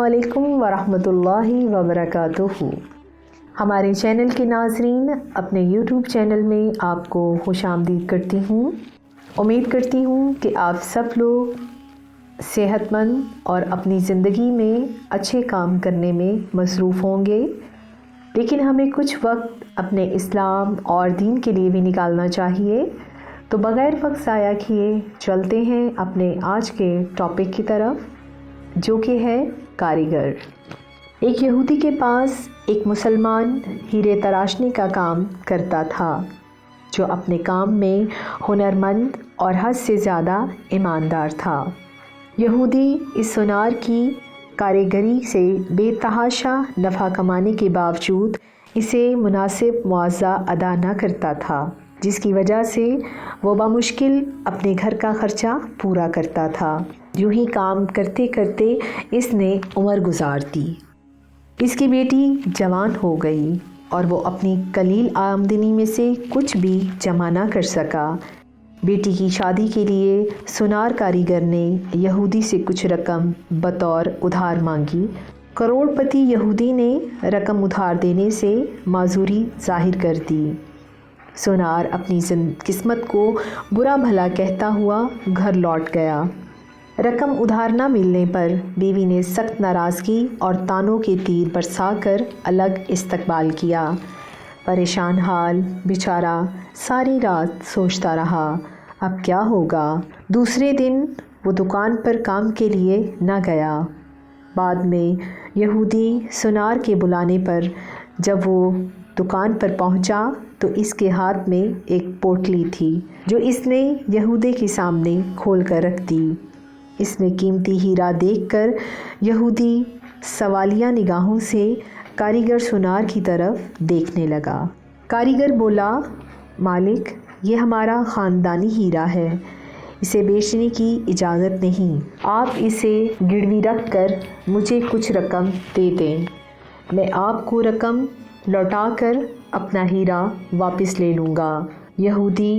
अस्सलामुअलैकुम वरहमतुल्लाहि वबरकातुहू। हमारे चैनल के नाज़रीन, अपने यूट्यूब चैनल में आपको खुशामदीद करती हूँ। उम्मीद करती हूँ कि आप सब लोग सेहतमंद और अपनी ज़िंदगी में अच्छे काम करने में मसरूफ़ होंगे, लेकिन हमें कुछ वक्त अपने इस्लाम और दीन के लिए भी निकालना चाहिए। तो बग़ैर वक्त ज़ाया किए चलते हैं अपने आज के टॉपिक की तरफ, जो कि है कारीगर। एक यहूदी के पास एक मुसलमान हीरे तराशने का काम करता था, जो अपने काम में हुनरमंद और हद से ज़्यादा ईमानदार था। यहूदी इस सुनार की कारीगरी से बेतहाशा नफ़ा कमाने के बावजूद इसे मुनासिब मुआवज़ा अदा न करता था, जिसकी वजह से वो बामुश्किल अपने घर का ख़र्चा पूरा करता था। यूँ ही काम करते करते इसने उम्र गुजार दी। इसकी बेटी जवान हो गई और वो अपनी कलील आमदनी में से कुछ भी जमा ना कर सका। बेटी की शादी के लिए सुनार कारीगर ने यहूदी से कुछ रकम बतौर उधार मांगी। करोड़पति यहूदी ने रकम उधार देने से माजूरी जाहिर कर दी। सुनार अपनी किस्मत को बुरा भला कहता हुआ घर लौट गया। रकम उधार न मिलने पर बीवी ने सख्त नाराज़गी और तानों के तीर बरसाकर अलग इस्तकबाल किया। परेशान हाल बेचारा सारी रात सोचता रहा, अब क्या होगा। दूसरे दिन वो दुकान पर काम के लिए न गया। बाद में यहूदी सुनार के बुलाने पर जब वो दुकान पर पहुंचा तो इसके हाथ में एक पोटली थी, जो इसने यहूदी के सामने खोल कर रख दी। इसमें कीमती हीरा देखकर यहूदी सवालिया निगाहों से कारीगर सुनार की तरफ देखने लगा। कारीगर बोला, मालिक, ये हमारा ख़ानदानी हीरा है, इसे बेचने की इजाज़त नहीं। आप इसे गिरवी रख कर मुझे कुछ रकम दे दें, मैं आपको रकम लौटाकर अपना हीरा वापस ले लूँगा। यहूदी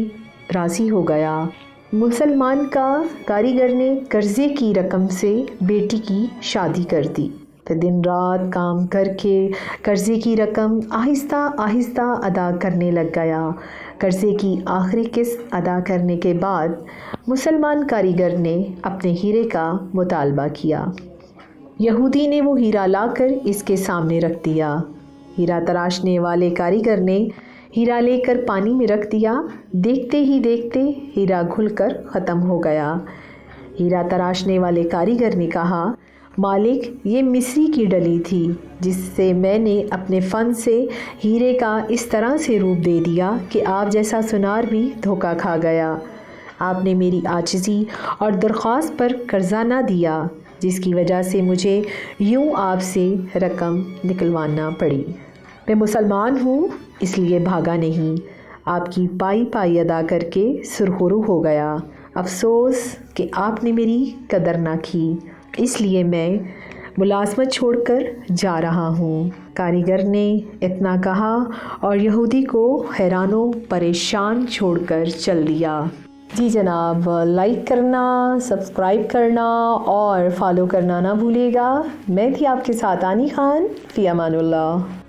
राज़ी हो गया। मुसलमान का कारीगर ने कर्ज़े की रकम से बेटी की शादी कर दी। फिर दिन रात काम करके कर्ज़े की रकम आहिस्ता आहिस्ता अदा करने लग गया। कर्ज़े की आखिरी किस्त अदा करने के बाद मुसलमान कारीगर ने अपने हीरे का मुतालबा किया। यहूदी ने वो हीरा लाकर इसके सामने रख दिया। हीरा तराशने वाले कारीगर ने हीरा लेकर पानी में रख दिया। देखते ही देखते हीरा घुलकर ख़त्म हो गया। हीरा तराशने वाले कारीगर ने कहा, मालिक, ये मिस्री की डली थी, जिससे मैंने अपने फ़न से हीरे का इस तरह से रूप दे दिया कि आप जैसा सुनार भी धोखा खा गया। आपने मेरी आजिज़ी और दरख्वास्त पर कर्ज़ा ना दिया, जिसकी वजह से मुझे यूँ आपसे रकम निकलवाना पड़ी। मैं मुसलमान हूँ, इसलिए भागा नहीं, आपकी पाई पाई अदा करके सुरखरू हो गया। अफसोस कि आपने मेरी कदर ना की, इसलिए मैं मुलाजमत छोड़कर जा रहा हूँ। कारीगर ने इतना कहा और यहूदी को हैरानो परेशान छोड़कर चल दिया। जी जनाब, लाइक करना, सब्सक्राइब करना और फॉलो करना ना भूलिएगा। मैं थी आपके साथ आनी खान। फ़ी अमानुल्लाह।